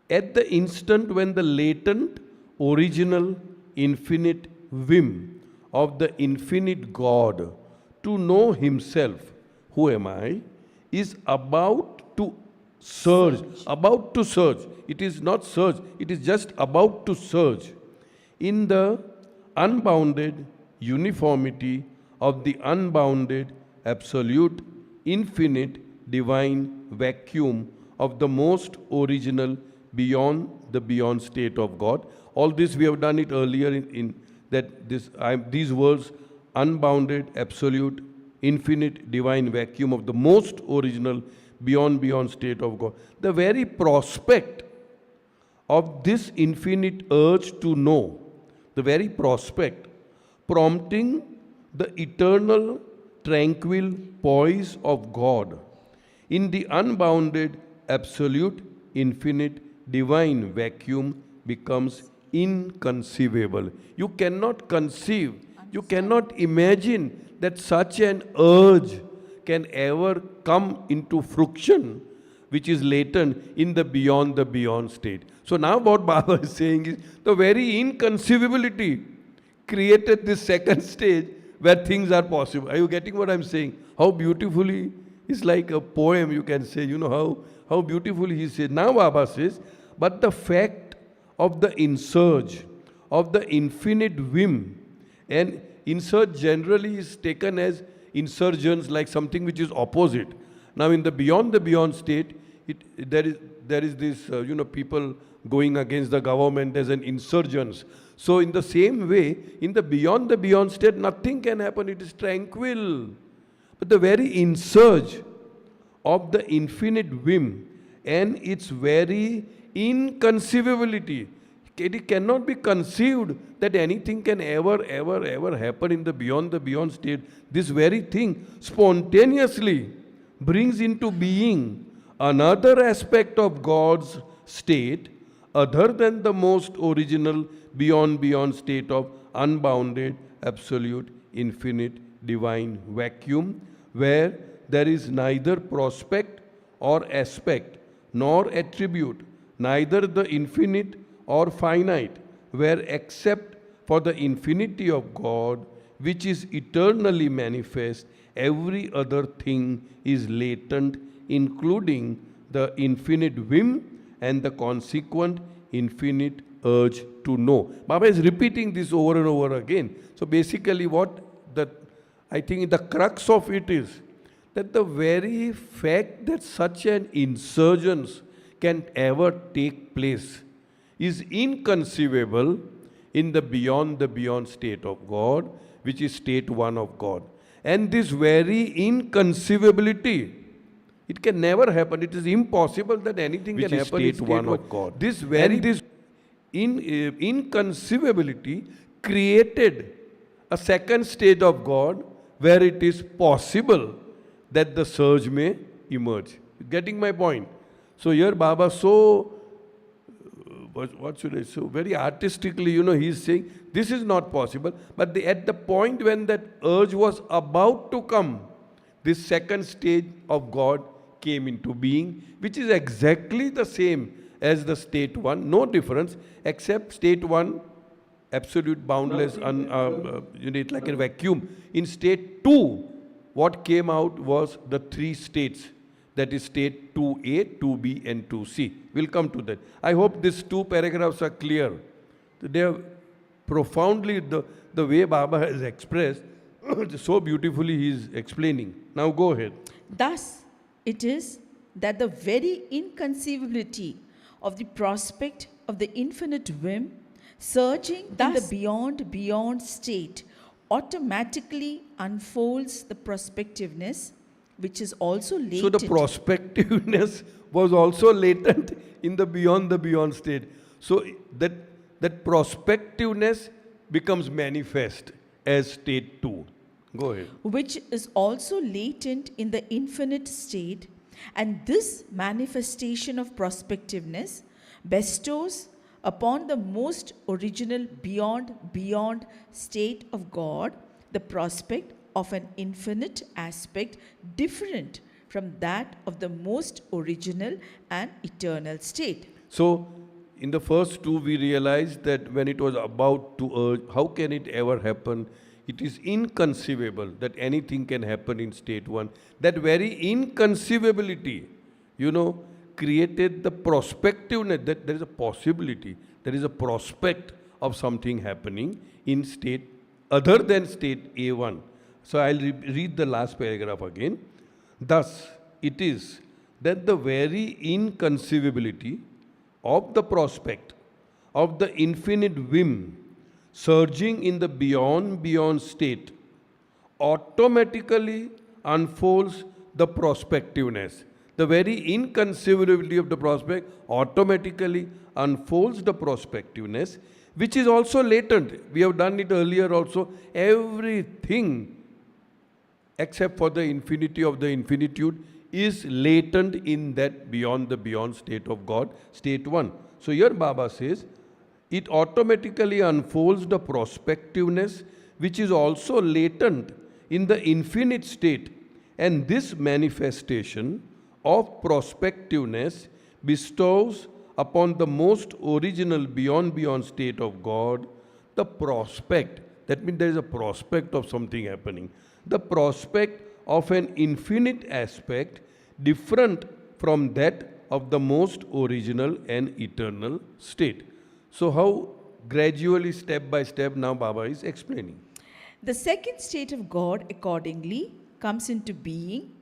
at the instant when the latent, original, infinite whim of the infinite God to know himself, who am I, is about to surge, about to surge. It is not surge, it is just about to surge in the unbounded uniformity of the unbounded, absolute, infinite, divine vacuum of the most original, beyond the beyond state of God. All this we have done it earlier in that these words, unbounded, absolute, infinite, divine vacuum of the most original, beyond state of God. The very prospect of this infinite urge to know, the very prospect prompting the eternal, tranquil poise of God in the unbounded, absolute, infinite, divine vacuum becomes inconceivable. You cannot conceive, you cannot imagine that such an urge can ever come into fruition, which is latent in the beyond state. So now what Baba is saying is the very inconceivability created this second stage where things are possible. Are you getting what I'm saying? How beautifully, it's like a poem, you can say, how beautifully he says. Now Baba says, but the fact of the insurge, of the infinite whim, and insurge generally is taken as insurgence, like something which is opposite. Now in the beyond state, there is this, people going against the government as an insurgence. So in the same way, in the beyond state, nothing can happen. It is tranquil. But the very insurge of the infinite whim and its very inconceivability, it cannot be conceived that anything can ever happen in the beyond state. This very thing spontaneously brings into being another aspect of God's state other than the most original beyond state of unbounded, absolute, infinite, divine vacuum, where there is neither prospect or aspect, nor attribute, neither the infinite or finite, where except for the infinity of God, which is eternally manifest, every other thing is latent, including the infinite whim and the consequent infinite urge to know. Baba is repeating this over and over again. So basically I think the crux of it is that the very fact that such an insurgence can ever take place is inconceivable in the beyond state of God, which is state one of God. And this very inconceivability, it can never happen. It is impossible that anything can happen in state one of God. This inconceivability created a second state of God where it is possible that the surge may emerge. Getting my point? So here Baba what should I say? So very artistically, he's saying this is not possible. But at the point when that urge was about to come, this second stage of God came into being, which is exactly the same as the state one, no difference, except state one, absolute, boundless, like a vacuum. In state two, what came out was the three states. That is state 2A, 2B and 2C. We'll come to that. I hope these two paragraphs are clear. They are profoundly, the way Baba has expressed, so beautifully he is explaining. Now go ahead. Thus, it is that the very inconceivability of the prospect of the infinite whim surging in the beyond state automatically unfolds the prospectiveness, which is also latent. So the prospectiveness was also latent in the beyond state. So that prospectiveness becomes manifest as state 2. Go ahead. Which is also latent in the infinite state, and this manifestation of prospectiveness bestows upon the most original beyond state of God the prospect of an infinite aspect different from that of the most original and eternal state. So, in the first two, we realized that when it was about to urge, how can it ever happen? It is inconceivable that anything can happen in state one. That very inconceivability, created the prospectiveness that there is a possibility, there is a prospect of something happening in state other than state A1. So I'll read the last paragraph again. Thus, it is that the very inconceivability of the prospect of the infinite whim surging in the beyond state automatically unfolds the prospectiveness. The very inconceivability of the prospect automatically unfolds the prospectiveness, which is also latent. We have done it earlier also. Everything except for the infinity of the infinitude is latent in that beyond the beyond state of God, state 1. So here Baba says, it automatically unfolds the prospectiveness which is also latent in the infinite state, and this manifestation of prospectiveness bestows upon the most original beyond state of God the prospect. That means there is a prospect of something happening. The prospect of an infinite aspect different from that of the most original and eternal state. So how gradually, step by step, now Baba is explaining. The second state of God, accordingly, comes into being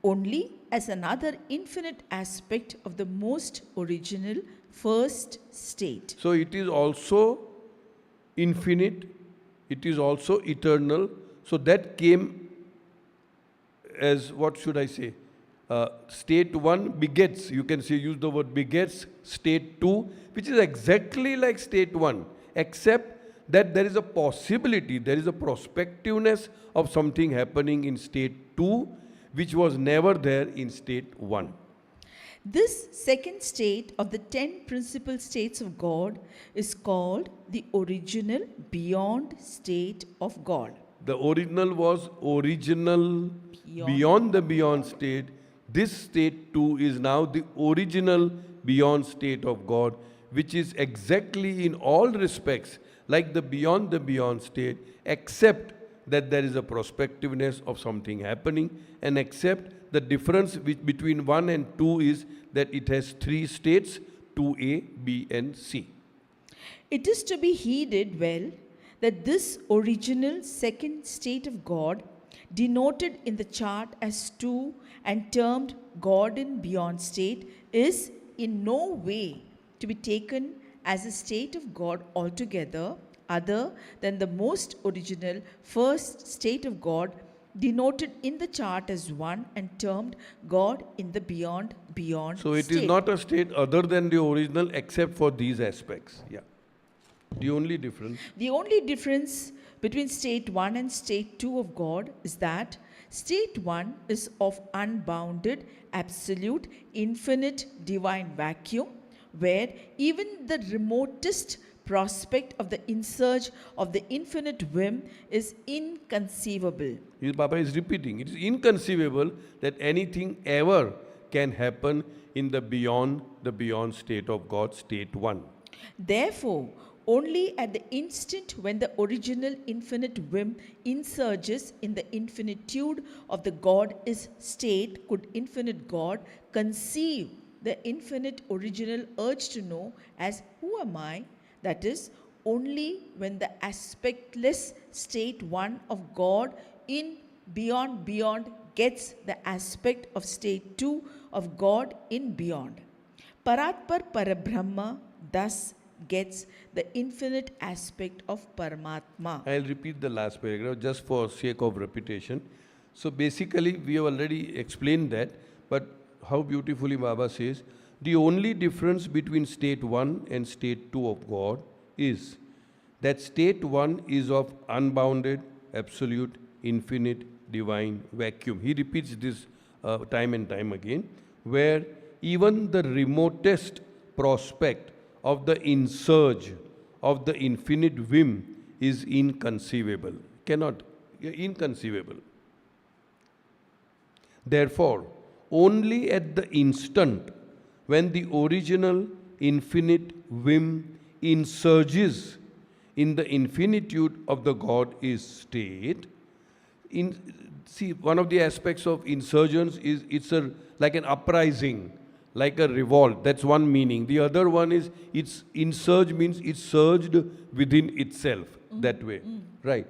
only as another infinite aspect of the most original first state. So it is also infinite, it is also eternal. So that came as, what should I say? State 1 begets, you can say, use the word begets, state 2, which is exactly like state 1, except that there is a possibility, there is a prospectiveness of something happening in state 2, which was never there in state 1. This second state of the 10 principal states of God is called the original beyond state of God. The original was original beyond the beyond state. This state 2 is now the original beyond state of God, which is exactly in all respects like the beyond state, except that there is a prospectiveness of something happening, and except the difference between 1 and 2 is that it has 3 states, 2A, B and C. It is to be heeded well that this original second state of God, denoted in the chart as 2 and termed God in beyond state, is in no way to be taken as a state of God altogether, other than the most original first state of God, denoted in the chart as 1 and termed God in the beyond So it state. is not a state other than the original except for these aspects. Yeah. The only difference. The only difference between state 1 and state 2 of God is that state 1 is of unbounded, absolute, infinite divine vacuum, where even the remotest prospect of the insurge of the infinite whim is inconceivable. Baba is repeating, it is inconceivable that anything ever can happen in the beyond state of God, state 1. Therefore, only at the instant when the original infinite whim insurges in the infinitude of the God is state could infinite God conceive the infinite original urge to know as who am I? That is, only when the aspectless state 1 of God in beyond gets the aspect of state 2 of God in beyond. Paratpar Parabrahma thus gets the infinite aspect of Paramatma. I'll repeat the last paragraph just for sake of repetition. So basically, we have already explained that, but how beautifully Baba says, the only difference between state 1 and state 2 of God is that state 1 is of unbounded, absolute, infinite, divine vacuum. He repeats this time and time again, where even the remotest prospect of the insurge of the infinite whim is inconceivable. Inconceivable. Therefore, only at the instant when the original infinite whim insurges in the infinitude of the God is state. See, one of the aspects of insurgence is it's like an uprising, like a revolt. That's one meaning. The other one is it's insurge means it's surged within itself that way, right?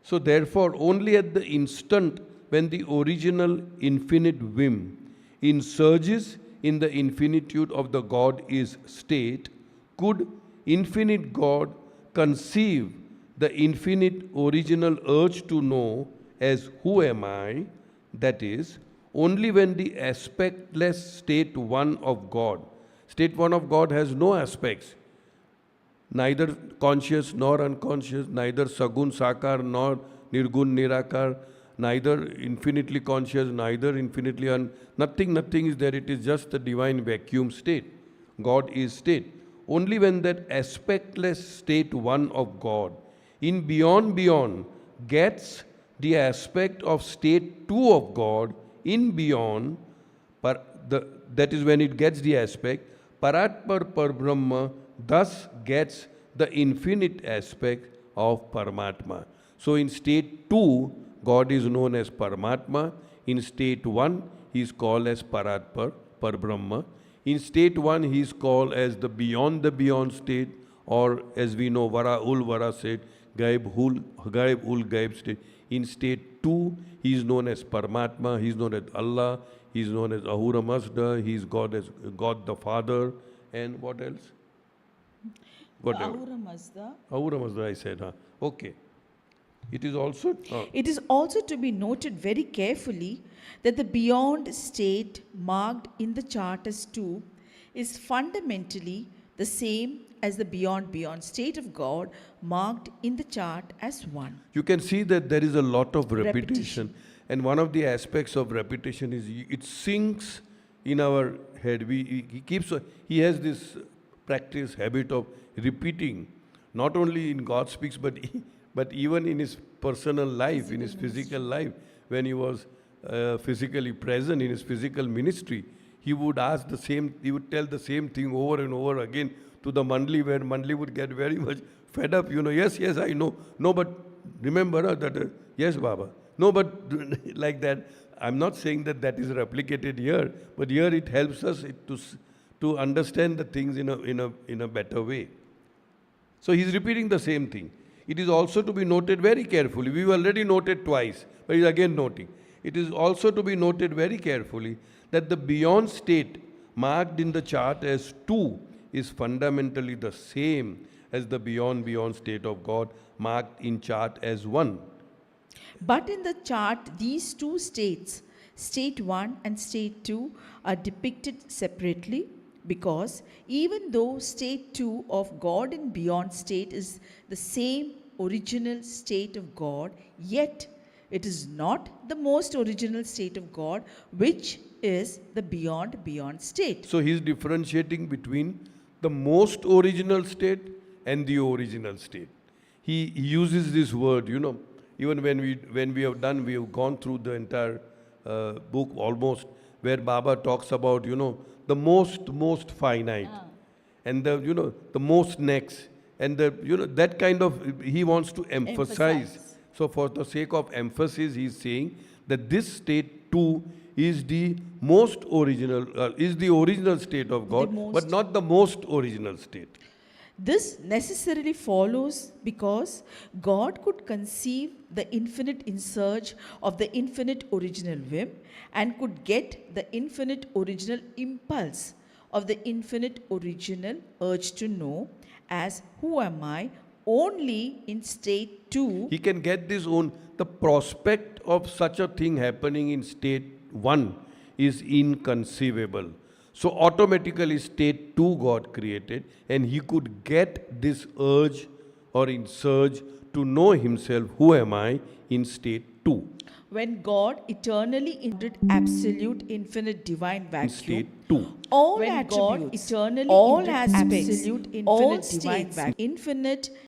So therefore, only at the instant when the original infinite whim insurges in the infinitude of the God is state, could infinite God conceive the infinite original urge to know as who am I, that is, only when the aspectless state one of God. State one of God has no aspects, neither conscious nor unconscious, neither sagun sakar nor nirgun nirakar, neither infinitely conscious, neither infinitely nothing is there. It is just the divine vacuum state. God is state. Only when that aspectless state one of God in beyond gets the aspect of state two of God in beyond, that is when it gets the aspect, Paratpar Parbrahma thus gets the infinite aspect of Paramatma. So in state 2, God is known as Paramatma. In state 1, he is called as Paratpar Parbrahma. In state 1, he is called as the beyond state, or as we know, Vara ul Vara state, Gaib ul Gaib state. In state 2, he is known as Paramatma, he is known as Allah, he is known as Ahura Mazda, he is God the Father, and what else? Whatever. Ahura Mazda, I said, huh? Okay. It is also... It is also to be noted very carefully that the beyond state marked in the chart as 2 is fundamentally the same as the beyond state of God marked in the chart as 1. You can see that there is a lot of repetition. And one of the aspects of repetition is it sinks in our head. He has this practice, habit of repeating, not only in God speaks, but even in his personal life, in his physical life, when he was physically present in his physical ministry, he would tell the same thing over and over again to the Mandli, where Mandli would get very much fed up. Yes, I know. No, but remember that, yes, Baba. No, but like that. I'm not saying that is replicated here, but here it helps us to understand the things in a better way. So he's repeating the same thing. It is also to be noted very carefully. We've already noted twice, but he's again noting. It is also to be noted very carefully that the beyond state marked in the chart as 2 is fundamentally the same as the beyond state of God marked in chart as 1. But in the chart, these two states, state 1 and state 2, are depicted separately, because even though state 2 of God in beyond state is the same original state of God, yet it is not the most original state of God, which is the beyond state. So he is differentiating between the most original state and the original state. He uses this word, even when we have gone through the entire book almost, where Baba talks about, the most finite, and the most next, and that kind of, he wants to emphasize. So for the sake of emphasis, he is saying that this state too is the most original, is the original state of God, but not the most original state. This necessarily follows because God could conceive the infinite insurge of the infinite original whim and could get the infinite original impulse of the infinite original urge to know as who am I only in state 2. He can get the prospect of such a thing happening in state 1 is inconceivable. So automatically state 2 got created, and he could get this urge or insurge to know himself, who am I, in state 2. When God eternally entered absolute infinite divine vacuum, In state 2. all When attributes, God eternally all entered aspects, absolute all infinite divine states, vacuum, infinite